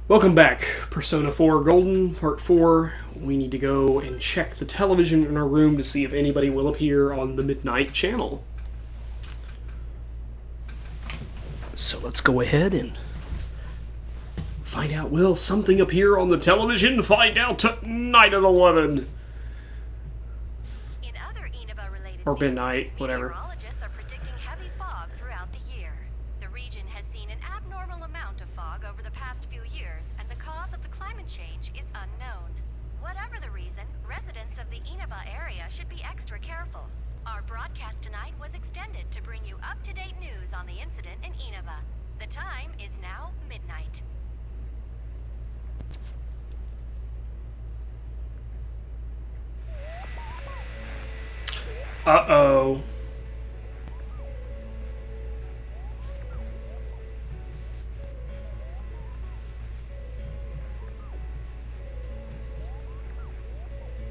Welcome back, Persona 4 Golden, Part 4. We need to go and check the television in our room to see if anybody will appear on the Midnight Channel. So let's go ahead and find out, will something appear on the television? Find out tonight at 11. In other Inaba-related Or midnight, news, whatever. meteorologists are predicting heavy fog throughout the year. The region has seen an abnormal amount of fog over the past few years, and the cause of the climate change is unknown. Whatever the reason, residents of the Inaba area should be extra careful. Our broadcast tonight was extended to bring you up-to-date news on the incident in Inaba. The time is now midnight. Uh-oh.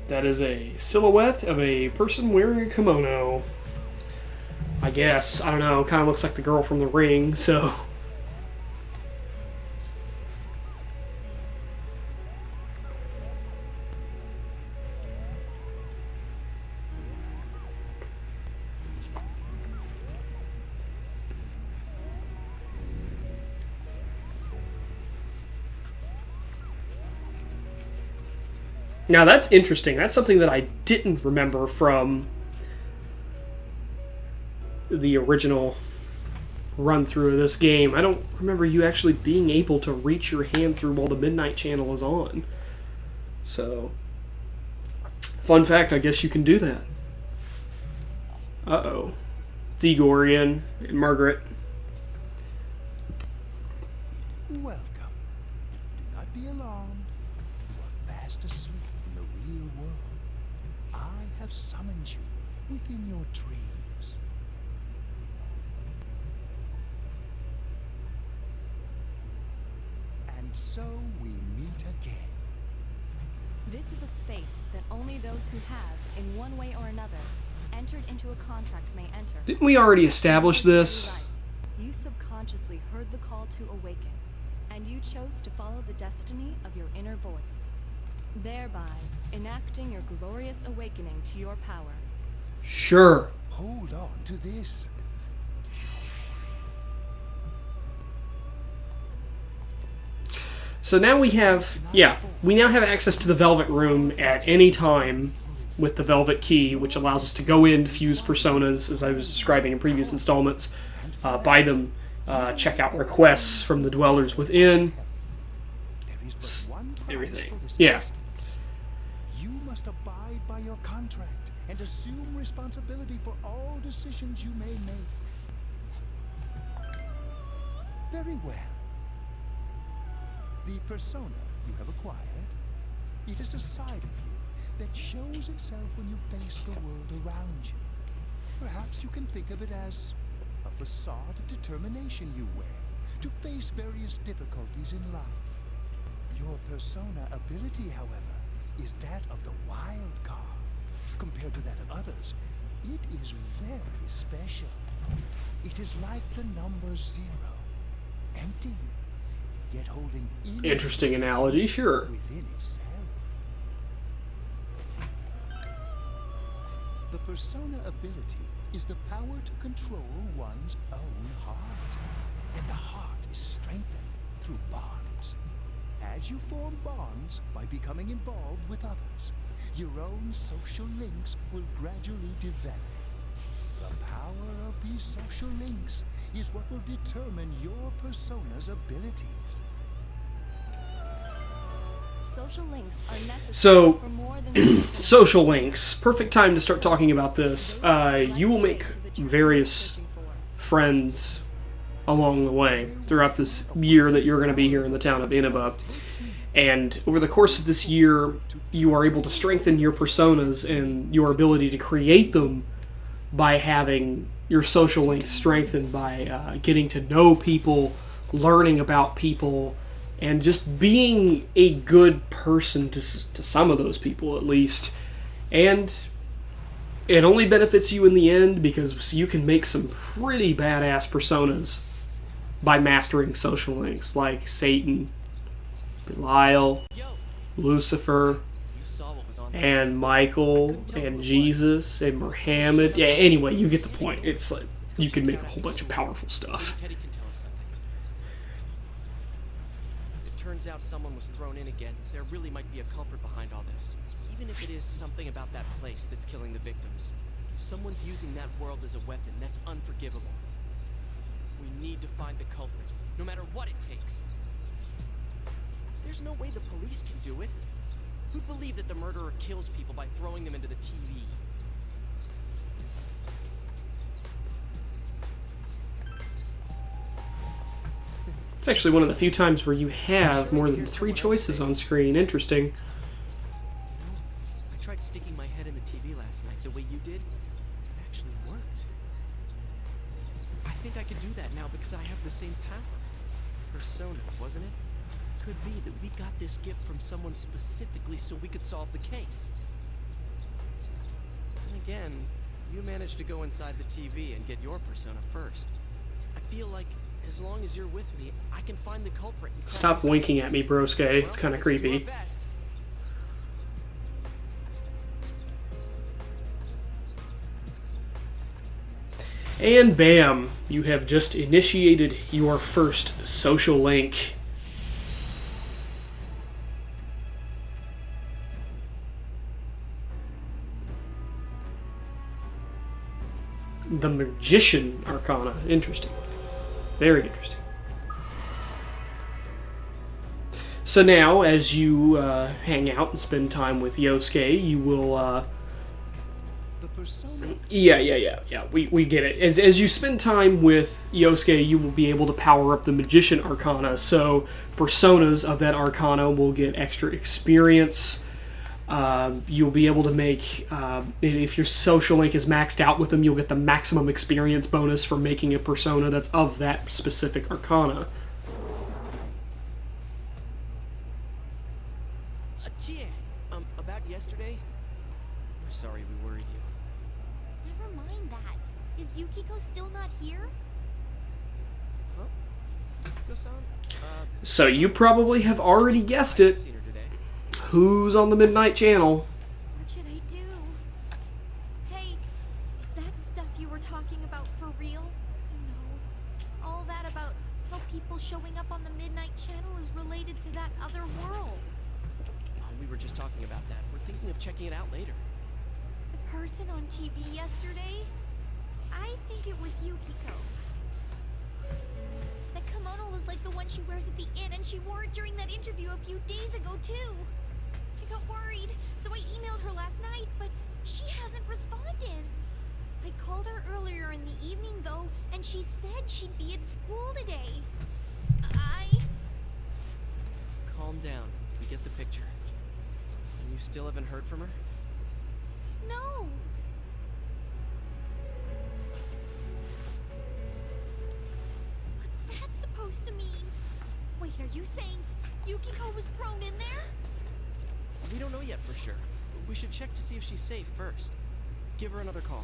That is a silhouette of a person wearing a kimono. I guess. I don't know. Kind of looks like the girl from The Ring, so... Now that's interesting. That's something that I didn't remember from the original run-through of this game. I don't remember you actually being able to reach your hand through while the Midnight Channel is on. So, fun fact, I guess you can do that. Uh-oh. It's Igorian and Margaret. Welcome. Do not be alarmed. You are fast asleep in the real world. I have summoned you within your dreams. And so we meet again. This is a space that only those who have, in one way or another, entered into a contract may enter. Didn't we already establish this? You subconsciously heard the call to awaken, and you chose to follow the destiny of your inner voice, thereby enacting your glorious awakening to your power. Sure. Hold on to this. So now we have, we now have access to the Velvet Room at any time with the Velvet Key, which allows us to go in, fuse personas, as I was describing in previous installments, buy them, check out requests from the dwellers within, There is but one price everything. for this Yeah. existence. You must abide by your contract and assume responsibility for all decisions you may make. Very well. The persona you have acquired, it is a side of you that shows itself when you face the world around you. Perhaps you can think of it as a facade of determination you wear to face various difficulties in life. Your persona ability, however, is that of the wild card. Compared to that of others, it is very special. It is like the number 0, empty, yet holding Interesting analogy, sure. within itself. The persona ability is the power to control one's own heart. And the heart is strengthened through bonds. As you form bonds by becoming involved with others, your own social links will gradually develop. The power of these social links is what will determine your persona's abilities. Social links are necessary So, for more than social links. Perfect time to start talking about this. You will make various friends along the way throughout this year that you're going to be here in the town of Inaba. And over the course of this year, you are able to strengthen your personas and your ability to create them by having your social links strengthened by getting to know people, learning about people, and just being a good person to some of those people at least. And it only benefits you in the end because you can make some pretty badass personas by mastering social links like Satan Belial, Yo, Lucifer, you saw what was on that and Michael, and Jesus, and Muhammad. Yeah, anyway, you get the point. It's like, you can make a whole bunch of powerful stuff. Teddy can tell us something. It turns out someone was thrown in again. There really might be a culprit behind all this. Even if it is something about that place that's killing the victims. If someone's using that world as a weapon, that's unforgivable. We need to find the culprit, no matter what it takes. There's no way the police can do it. Who'd believe that the murderer kills people by throwing them into the TV? It's actually one of the few times where you have more than 3 choices on screen. Interesting. I tried sticking my head in the TV last night the way you did. It actually worked. I think I could do that now because I have the same power. Persona, wasn't it? Could be that we got this gift from someone specifically so we could solve the case. And again, you managed to go inside the TV and get your persona first. I feel like as long as you're with me, I can find the culprit. And Stop winking at me, Brosuke. It's kind of creepy. And bam, you have just initiated your first social link. The Magician Arcana. Interesting. Very interesting. So now, as you hang out and spend time with Yosuke, you will... The persona. Yeah. We get it. As you spend time with Yosuke, you will be able to power up the Magician Arcana. So personas of that Arcana will get extra experience. You'll be able to make, if your social link is maxed out with them, you'll get the maximum experience bonus for making a persona that's of that specific Arcana. Chie, about yesterday? We're sorry we worried you. Never mind that. Is Yukiko still not here? Huh? Yukiko-san? So you probably have already guessed it. Seen her today. Who's on the Midnight Channel? What should I do? Hey, is that stuff you were talking about for real? You know, all that about how people showing up on the Midnight Channel is related to that other world. We were just talking about that. We're thinking of checking it out later. The person on TV yesterday? I think it was Yukiko. That kimono looked like the one she wears at the inn, and she wore it during that interview a few days ago, too. I got worried, so I emailed her last night, but she hasn't responded. I called her earlier in the evening, though, and she said she'd be at school today. Calm down. We get the picture. And you still haven't heard from her? No. What's that supposed to mean? Wait, are you saying Yukiko was thrown in there? We don't know yet for sure. We should check to see if she's safe first. Give her another call.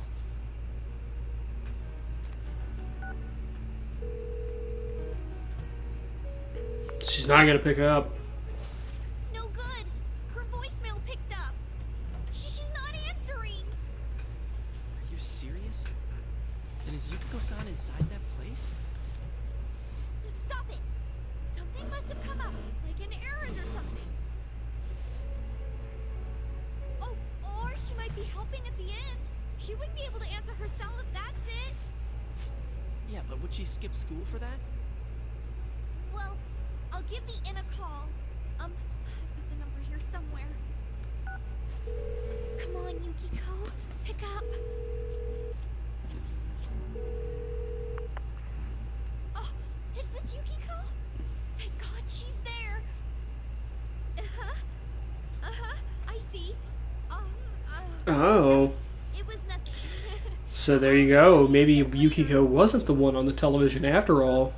She's not gonna pick up. No good. Her voicemail picked up. She's not answering. Are you serious? Then is Yukiko-san inside that place? Stop it. Something must have come up, like an errand or something. Oh, or she might be helping at the inn. She wouldn't be able to answer herself if that's it. Yeah, but would she skip school for that? Well, I'll give the inn a call. I've got the number here somewhere. Come on, Yukiko. Pick up. Oh, is this Yukiko? Thank God she's there. I see. Oh. It was nothing. So there you go. Maybe Yukiko wasn't the one on the television after all.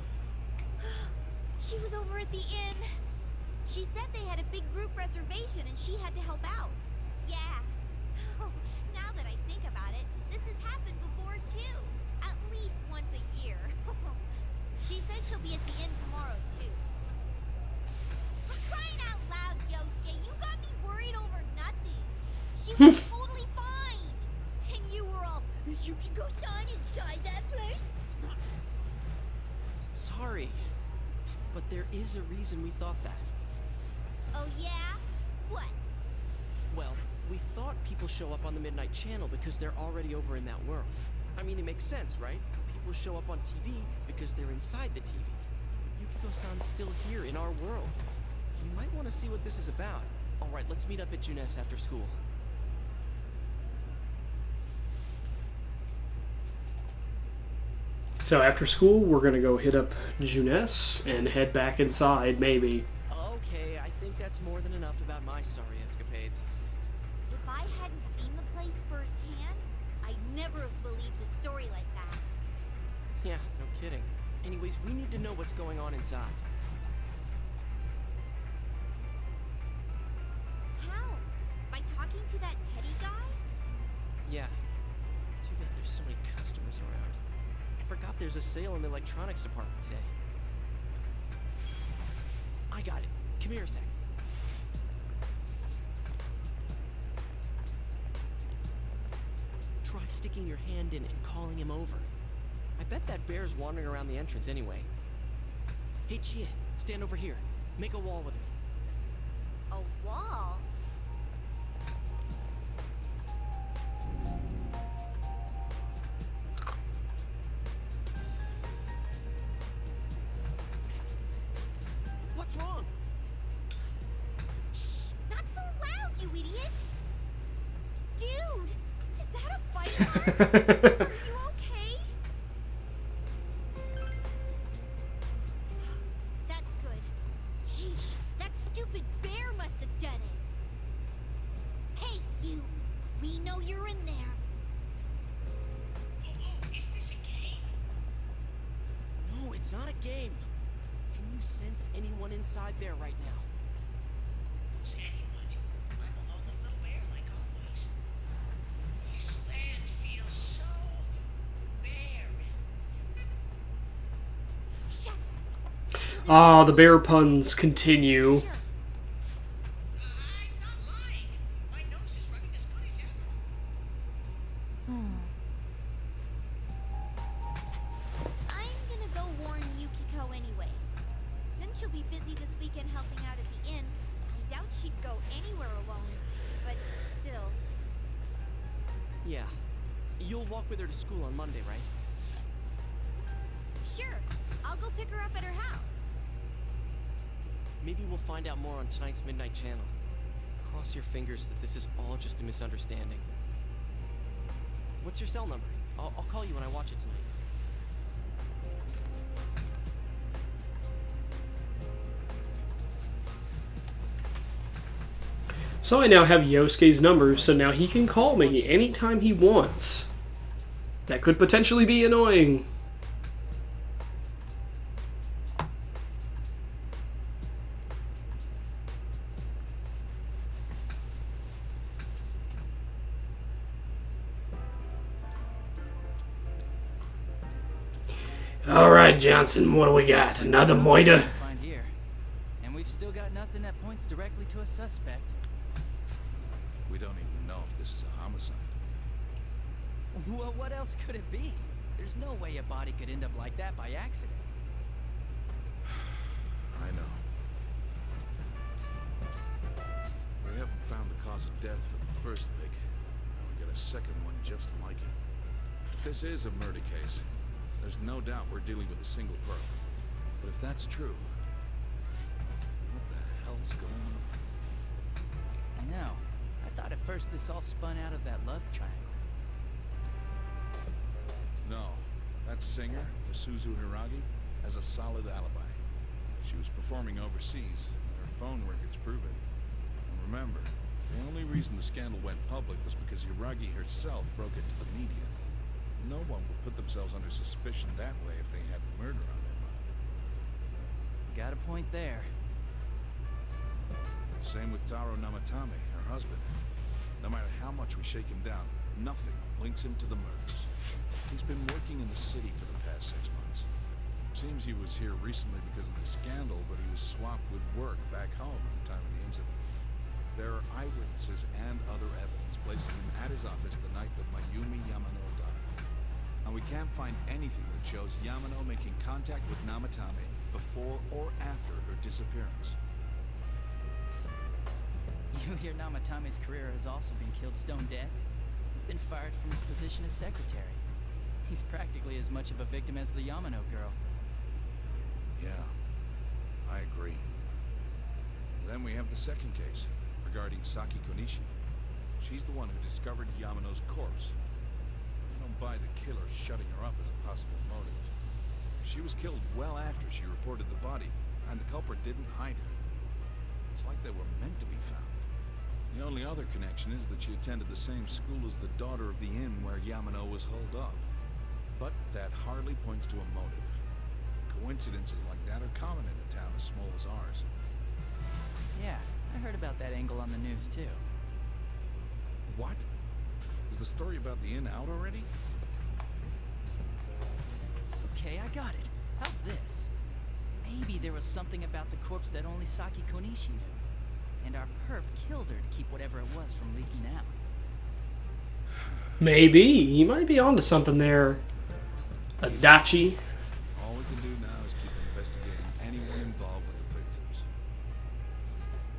She was over at the inn. She said they had a big group reservation and she had to help out. Yeah. Oh, now that I think about it, this has happened before too. At least once a year. She said she'll be at the inn tomorrow too. I'm crying But there is a reason we thought that. Oh yeah? What? Well, we thought people show up on the Midnight Channel because they're already over in that world. I mean, it makes sense, right? People show up on TV because they're inside the TV. But Yukiko-san's still here in our world. You might want to see what this is about. Alright, let's meet up at Junes after school. So after school, we're gonna go hit up Junes and head back inside, maybe. Okay, I think that's more than enough about my sorry escapades. If I hadn't seen the place firsthand, I'd never have believed a story like that. Yeah, no kidding. Anyways, we need to know what's going on inside. How? By talking to that Teddy guy? Yeah. Too bad there's so many customers around. I forgot there's a sale in the electronics department today. I got it. Come here a sec. Try sticking your hand in and calling him over. I bet that bear's wandering around the entrance anyway. Hey, Chia, stand over here. Make a wall with me. A wall? What's wrong? Shh! Not so loud, you idiot! Dude! Is that a fight? Are you okay? That's good. Sheesh, that stupid bear must have done it. Hey, you! We know you're in there. Is this a game? No, it's not a game. Can you sense anyone inside there right now? Who's anyone? I'm a lonely little bear like always. This land feels so barren. Shut. Ah, the bear puns continue. Sure. I'm not lying. My nose is running as good as ever. I'm gonna go warn Yukiko anyway. Since she'll be busy this weekend helping out at the inn, I doubt she'd go anywhere alone. But still. Yeah. You'll walk with her to school on Monday, right? Sure, I'll go pick her up at her house. Maybe we'll find out more on tonight's Midnight Channel. Cross your fingers that this is all just a misunderstanding. What's your cell number? I'll call you when I watch it tonight. So I now have Yosuke's number, so now he can call me anytime he wants. That could potentially be annoying. All right, Johnson, what do we got? Another moita? Find here. And we've still got nothing that points directly to a suspect. We don't even know if this is a homicide. Well, what else could it be? There's no way a body could end up like that by accident. I know. We haven't found the cause of death for the first Vic. Now we got a second one just like it. If this is a murder case, there's no doubt we're dealing with a single pearl. But if that's true, what the hell's going on? I know. I thought at first this all spun out of that love triangle. No, that singer, Suzu Hiragi, has a solid alibi. She was performing overseas. Her phone records prove it. And remember, the only reason the scandal went public was because Hiragi herself broke it to the media. No one would put themselves under suspicion that way if they had murder on their mind. Got a point there. Same with Taro Namatame, her husband. No matter how much we shake him down, nothing links him to the murders. He's been working in the city for the past 6 months. Seems he was here recently because of the scandal, but he was swamped with work back home at the time of the incident. There are eyewitnesses and other evidence placing him at his office the night that Mayumi Yamano died. and we can't find anything that shows Yamano making contact with Namatame before or after her disappearance. You hear Namatame's career has also been killed stone dead? He's been fired from his position as secretary. He's practically as much of a victim as the Yamano girl. Yeah, I agree. Then we have the second case, regarding Saki Konishi. She's the one who discovered Yamano's corpse. I don't buy the killer shutting her up as a possible motive. She was killed well after she reported the body, and the culprit didn't hide her. It's like they were meant to be found. The only other connection is that she attended the same school as the daughter of the inn where Yamano was holed up. But that hardly points to a motive. Coincidences like that are common in a town as small as ours. Yeah, I heard about that angle on the news too. What? Is the story about the inn out already? Okay, I got it. How's this? Maybe there was something about the corpse that only Saki Konishi knew. And our perp killed her to keep whatever it was from leaking out. Maybe. He might be onto something there. Adachi. All we can do now is keep investigating anyone involved with the victims.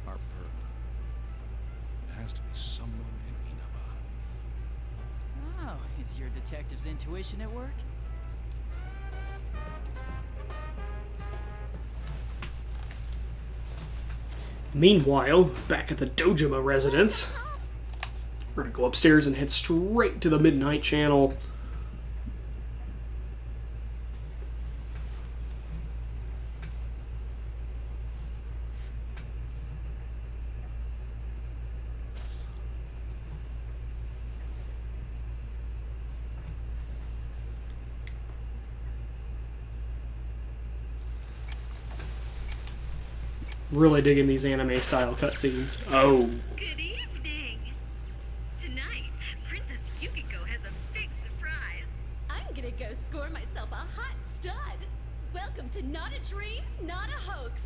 Our perp. It has to be someone in Inaba. Oh, is your detective's intuition at work? Meanwhile, back at the Dojima residence, we're gonna go upstairs and head straight to the Midnight Channel. Really digging these anime-style cutscenes. Oh. Good evening. Tonight, Princess Yukiko has a big surprise. I'm gonna go score myself a hot stud. Welcome to Not a Dream, Not a Hoax.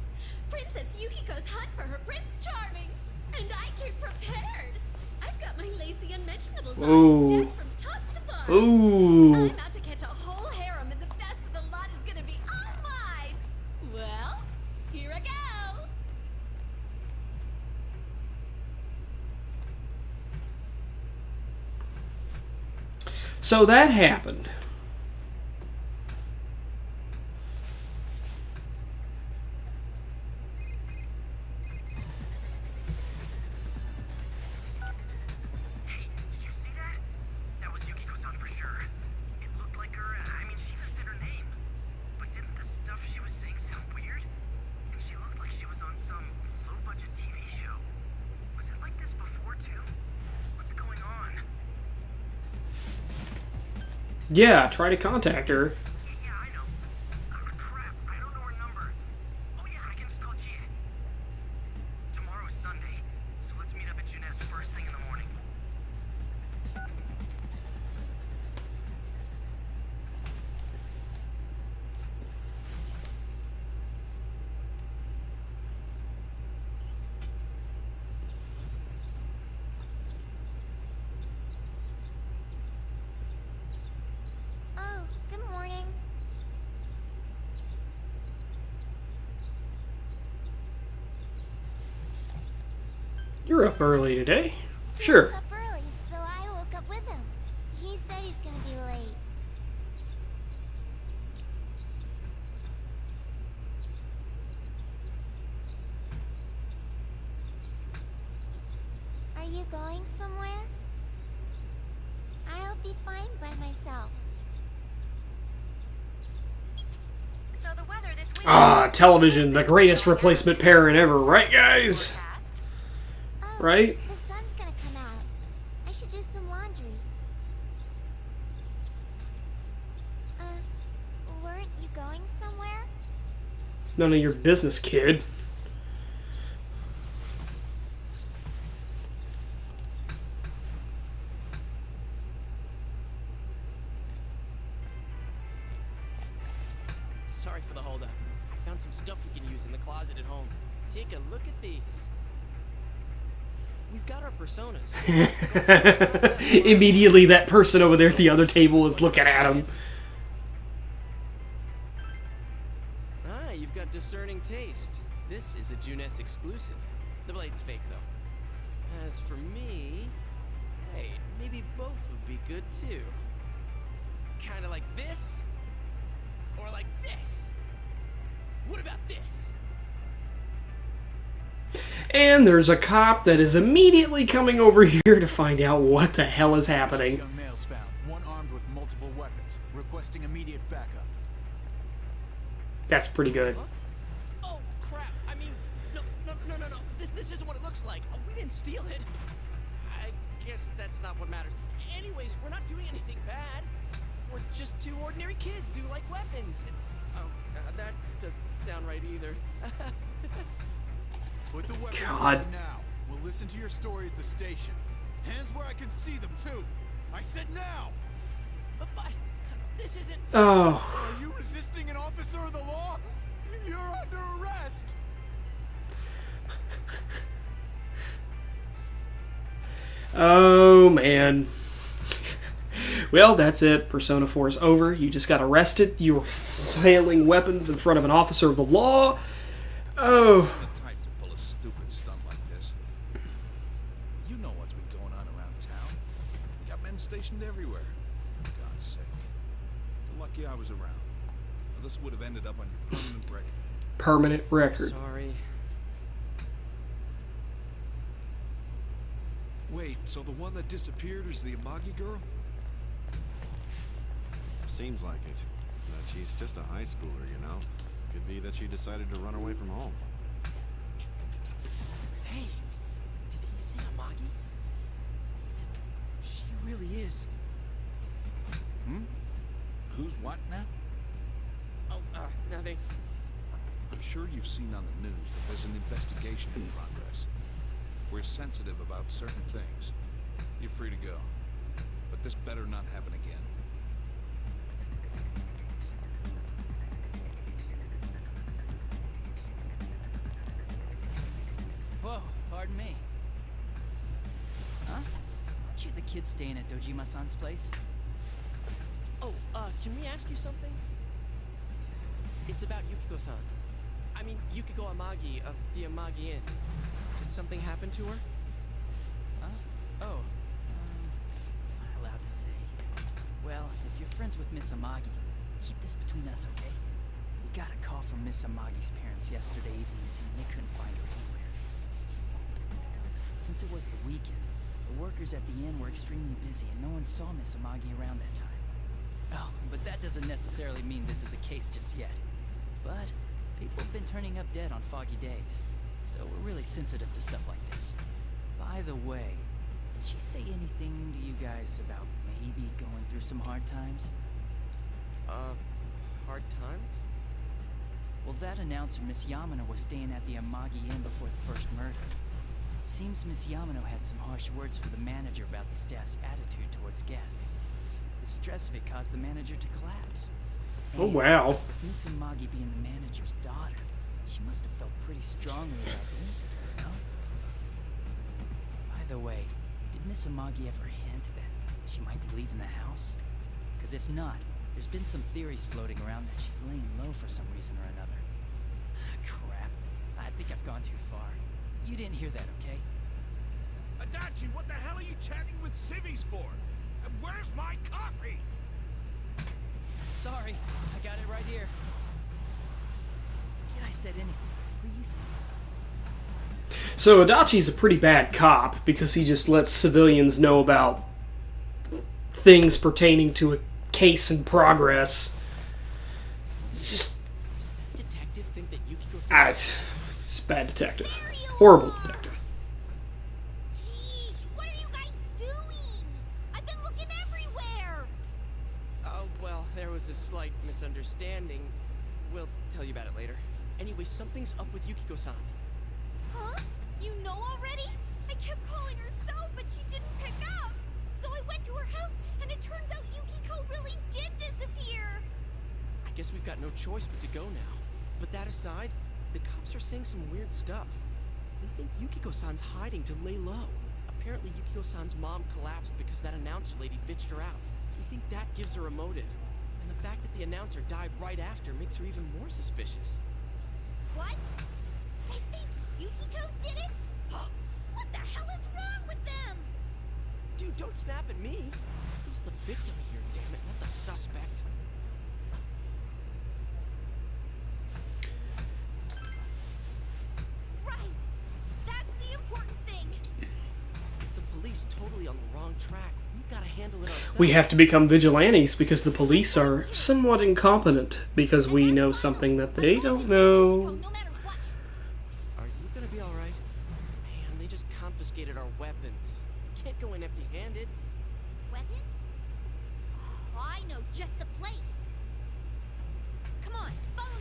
Princess Yukiko's hunt for her Prince Charming. And I came prepared. I've got my lacy unmentionables on stacked from top to bottom. Ooh. I'm out to catch a whole harem, and the best of the lot is gonna be all mine. Well, here I go. So that happened. Hey, did you see that? That was Yukiko-san for sure. It looked like her, I mean, she even said her name. But didn't the stuff she was saying sound weird? And she looked like she was on some low-budget TV show. Was it like this before, too? What's going on? Yeah, try to contact her. Yeah, I know. Crap, I don't know her number. Oh yeah, I can just call Gia. Tomorrow's Sunday, so let's meet up at Jeunesse first thing in the morning. Oh, good morning. You're up early today. He Sure. woke up early, so I woke up with him. He said he's gonna be late. Are you going somewhere? I'll be fine by myself. So the weather this week. Ah, television, the greatest replacement parent ever, right, guys? Oh, Right? the sun's gonna come out. I should do some laundry. Weren't you going somewhere? None of your business, kid. Sorry for the holdup. I found some stuff we can use in the closet at home. Take a look at these. we've got our personas. Immediately, that person over there at the other table is looking at him. Ah, you've got discerning taste. This is a Junes exclusive. The blade's fake, though. As for me, hey, maybe both would be good too. Kind of like this, or like this. What about this? And there's a cop that is immediately coming over here to find out what the hell is happening. Young males found, one armed with multiple weapons, requesting immediate backup. That's pretty good. Huh? Oh crap! I mean, no. This isn't what it looks like. We didn't steal it. I guess that's not what matters. Anyways, we're not doing anything bad. We're just two ordinary kids who like weapons. That doesn't sound right either. Put the weapons God. down now. We'll listen to your story at the station. Hands where I can see them too. I said now. But this isn't. Oh. Are you resisting an officer of the law? You're under arrest. Oh, man. Well, that's it. Persona 4 is over. You just got arrested. You were flailing weapons in front of an officer of the law. Oh. The type to pull a stupid stunt like this. You know what's been going on around town. Got men stationed everywhere. For God's sake. You're lucky I was around. Or this would have ended up on your permanent record. Permanent record. Sorry. Wait, so the one that disappeared is the Amagi girl? Seems like it. But she's just a high schooler, you know. Could be that she decided to run away from home. Hey, did he say Amagi? She really is. Who's what now? Oh, nothing. I'm sure you've seen on the news that there's an investigation in progress. We're sensitive about certain things. You're free to go. But this better not happen again. Whoa, pardon me. Huh? Aren't you the kid staying at Dojima-san's place? Oh, can we ask you something? It's about Yukiko-san. I mean, Yukiko Amagi of the Amagi Inn. Did something happen to her? Huh? Oh, am I allowed to say? Well, if you're friends with Miss Amagi, keep this between us, okay? We got a call from Miss Amagi's parents yesterday evening saying they couldn't find her anywhere. Since it was the weekend, the workers at the inn were extremely busy and no one saw Miss Amagi around that time. Oh, but that doesn't necessarily mean this is a case just yet. But people have been turning up dead on foggy days, so we're really sensitive to stuff like this. By the way, did she say anything to you guys about maybe going through some hard times? Hard times? Well, that announcer, Miss Yamano, was staying at the Amagi Inn before the first murder. Seems Miss Yamano had some harsh words for the manager about the staff's attitude towards guests. The stress of it caused the manager to collapse. Oh, wow. Miss Amagi being the manager's daughter, she must have felt pretty strongly about the incident, you know? By the way, did Miss Amagi ever hint that she might be leaving the house? Because if not, there's been some theories floating around that she's laying low for some reason or another. Crap. I think I've gone too far. You didn't hear that, okay? Adachi, what the hell are you chatting with civvies for? And where's my coffee? Sorry, I got it right here. Forget I said anything, please. So Adachi's a pretty bad cop because he just lets civilians know about things pertaining to a case in progress. It's just... Does that detective think that Yukiko-san... it's a bad detective. Horrible detective. Jeez, what are you guys doing? I've been looking everywhere. Oh, well, there was a slight misunderstanding. We'll tell you about it later. Anyway, something's up with Yukiko-san. Huh? You know already? I kept calling her cell, but she didn't pick up. So I went to her house, and it turns out Yukiko really did disappear. I guess we've got no choice but to go now. But that aside, the cops are saying some weird stuff. They think Yukiko Yukiko-san's hiding to lay low. Apparently Yukiko-san's mom collapsed because that announcer lady bitched her out. We think that gives her a motive. And the fact that the announcer died right after makes her even more suspicious. What? They think Yukiko did it? What the hell is wrong with them? Dude, don't snap at me. Who's the victim here, damn it, not the suspect. Right. That's the important thing. The police totally on the wrong track. We've got to handle it ourselves. We have to become vigilantes because the police are somewhat incompetent because we know something that they don't know. No matter what. Are you gonna be alright? Man, they just confiscated our weapons. Can't go in empty-handed. Weapons? Oh, I know just the place. Come on, follow me.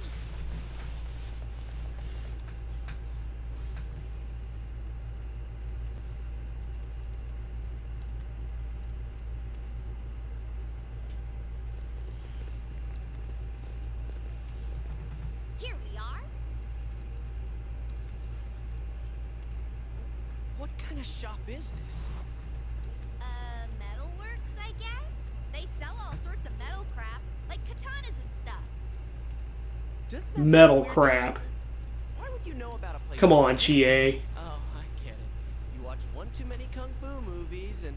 Here we are. What kind of shop is this? Metalworks, I guess? They sell all sorts of metal crap, like katanas and stuff. Doesn't that Metal sound weird? crap. Why would you know about a place Come like on, this? Chie. Oh, I get it. You watch one too many kung fu movies and...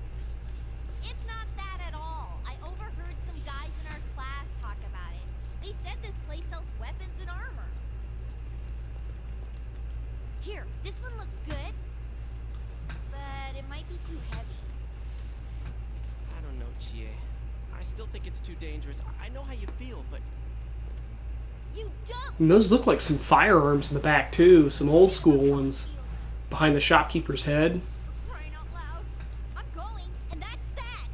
It's not that at all. I overheard some guys in our class talk about it. They said this place sells weapons and armor. Here, this one looks good. But it might be too heavy. I don't know, Chie. I still think it's too dangerous. I know how you feel, but... You dumb! And those look like some firearms in the back too, some old school ones behind the shopkeeper's head. Crying out loud. I'm going, and that's that.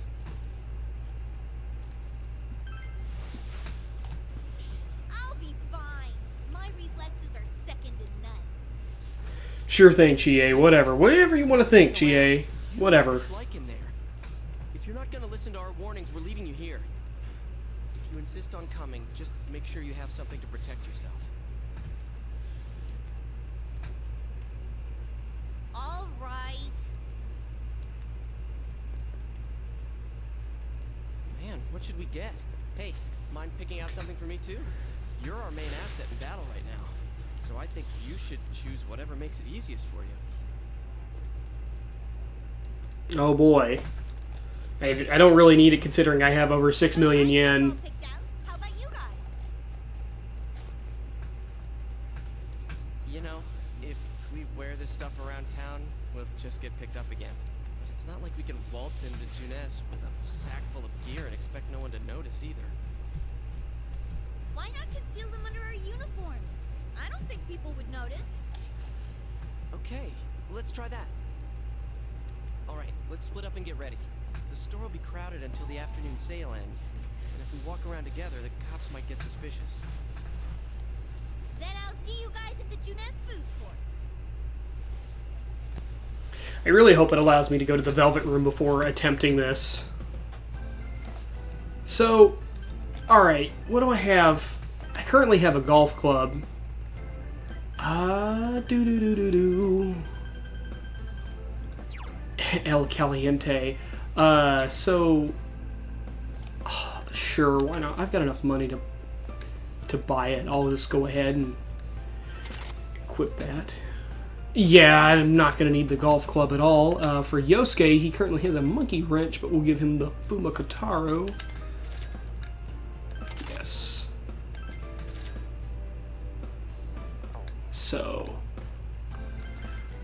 I'll be fine. My reflexes are second to none. Sure thing, Chie. Whatever you want to think, Chie. You know Whatever. what it's like in there. If you're not gonna listen to our warnings, we're leaving you here. If you insist on coming, just make sure you have something to protect yourself. All right. Man, what should we get? Hey, mind picking out something for me too? You're our main asset in battle right now. So I think you should choose whatever makes it easiest for you. Oh boy. I don't really need it considering I have over 6 million yen. All picked out. How about you guys? You know, if we wear this stuff around town, we'll just get picked up again. But it's not like we can waltz into Junes with a sack full of gear and expect no one to notice either. Why not conceal them under our uniforms? I don't think people would notice. Okay, let's try that. Alright, let's split up and get ready. The store will be crowded until the afternoon sale ends. And if we walk around together, the cops might get suspicious. Then I'll see you guys at the Junes food court. I really hope it allows me to go to the Velvet Room before attempting this. So, alright, what do I have? I currently have a golf club. El Caliente. Sure, why not? I've got enough money to buy it. I'll just go ahead and equip that. Yeah, I'm not going to need the golf club at all. For Yosuke, he currently has a monkey wrench, but we'll give him the Fumakotaro. Yes. So,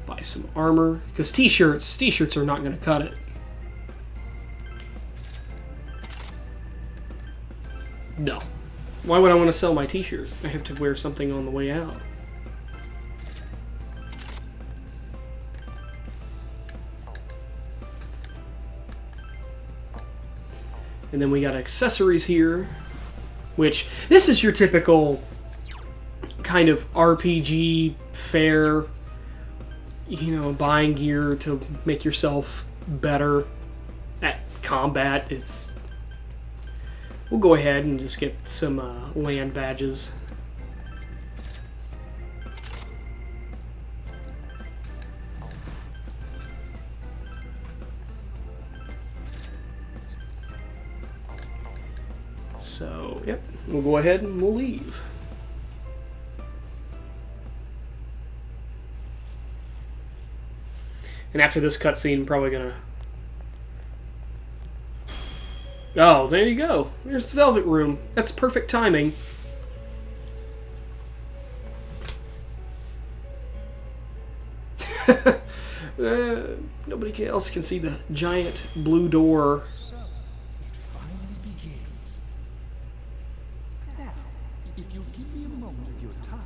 buy some armor, because t-shirts are not going to cut it. No. Why would I want to sell my t-shirt? I have to wear something on the way out. And then we got accessories here, which, this is your typical kind of RPG fare, you know, buying gear to make yourself better at combat. We'll go ahead and just get some land badges. yep, we'll go ahead and we'll leave. And after this cutscene, I'm probably gonna... Oh, there you go. There's the Velvet Room. That's perfect timing. Nobody else can see the giant blue door. So, it finally begins. Now, if you'll give me a moment of your time.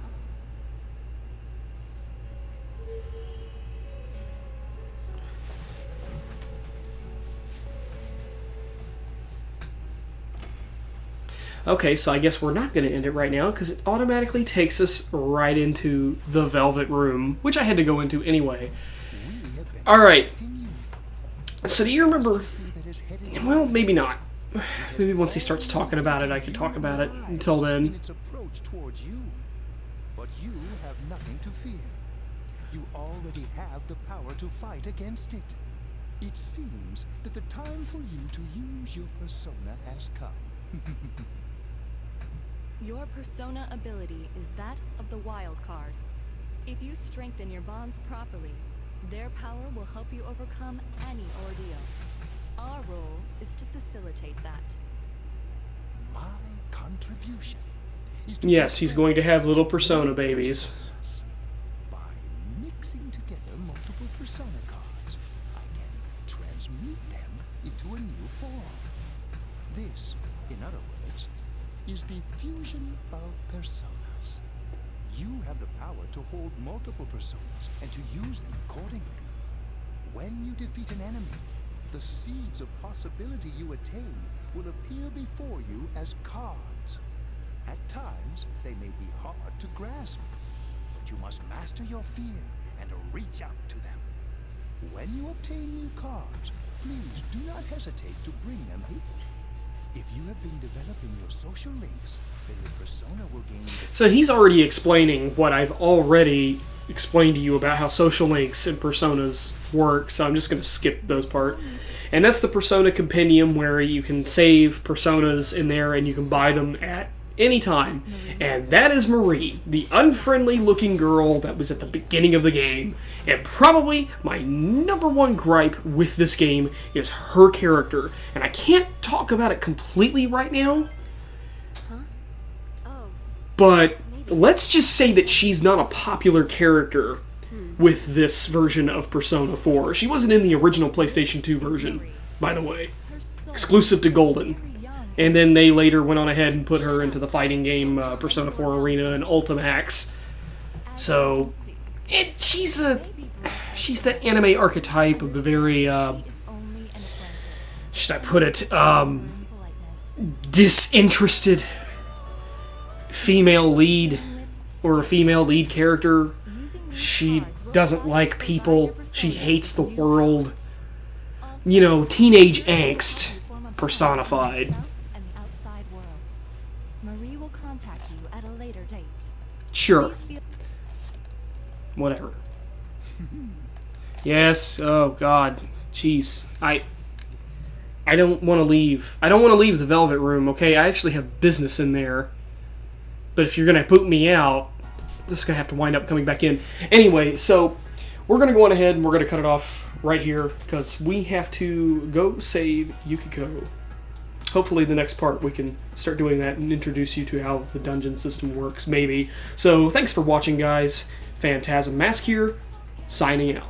Okay, so I guess we're not going to end it right now because it automatically takes us right into the Velvet Room, which I had to go into anyway. Alright, so do you remember... Well, maybe not. Maybe once he starts talking about it, I could talk about it. Until then... Its approach towards you. But you have nothing to fear. You already have the power to fight against it. It seems that the time for you to use your persona has come. Your persona ability is that of the wild card. If you strengthen your bonds properly, their power will help you overcome any ordeal. Our role is to facilitate that. My contribution is to Yes, he's going to have little persona babies. by mixing together multiple persona cards. I can transmute them into a new form. This, in other words, is the fusion of personas. You have the power to hold multiple personas and to use them accordingly. When you defeat an enemy, the seeds of possibility you attain will appear before you as cards. At times, they may be hard to grasp, but you must master your fear and reach out to them. When you obtain new cards, please do not hesitate to bring them here. If you have been developing your social links, then your persona will gain... So he's already explaining what I've already explained to you about how social links and personas work, so I'm just going to skip those part. And that's the Persona Compendium, where you can save personas in there and you can buy them at any time. And that is Marie, the unfriendly looking girl that was at the beginning of the game. And probably my number one gripe with this game is her character. And I can't talk about it completely right now, but let's just say that she's not a popular character with this version of Persona 4. She wasn't in the original PlayStation 2 version, by the way. Exclusive to Golden. And then they later went on ahead and put her into the fighting game Persona 4 Arena and Ultimax. So, she's that anime archetype of the very, should I put it, disinterested female lead, or a female lead character. She doesn't like people. She hates the world. You know, teenage angst personified. Marie will contact you at a later date. Sure. Whatever. Yes. Oh God. Jeez. I don't want to leave. I don't want to leave the Velvet Room. Okay. I actually have business in there. But if you're gonna boot me out, I'm just gonna have to wind up coming back in. Anyway, so we're gonna go on ahead and we're gonna cut it off right here because we have to go save Yukiko. Hopefully the next part we can start doing that and introduce you to how the dungeon system works, maybe. So thanks for watching, guys. Phantasm Mask here, signing out.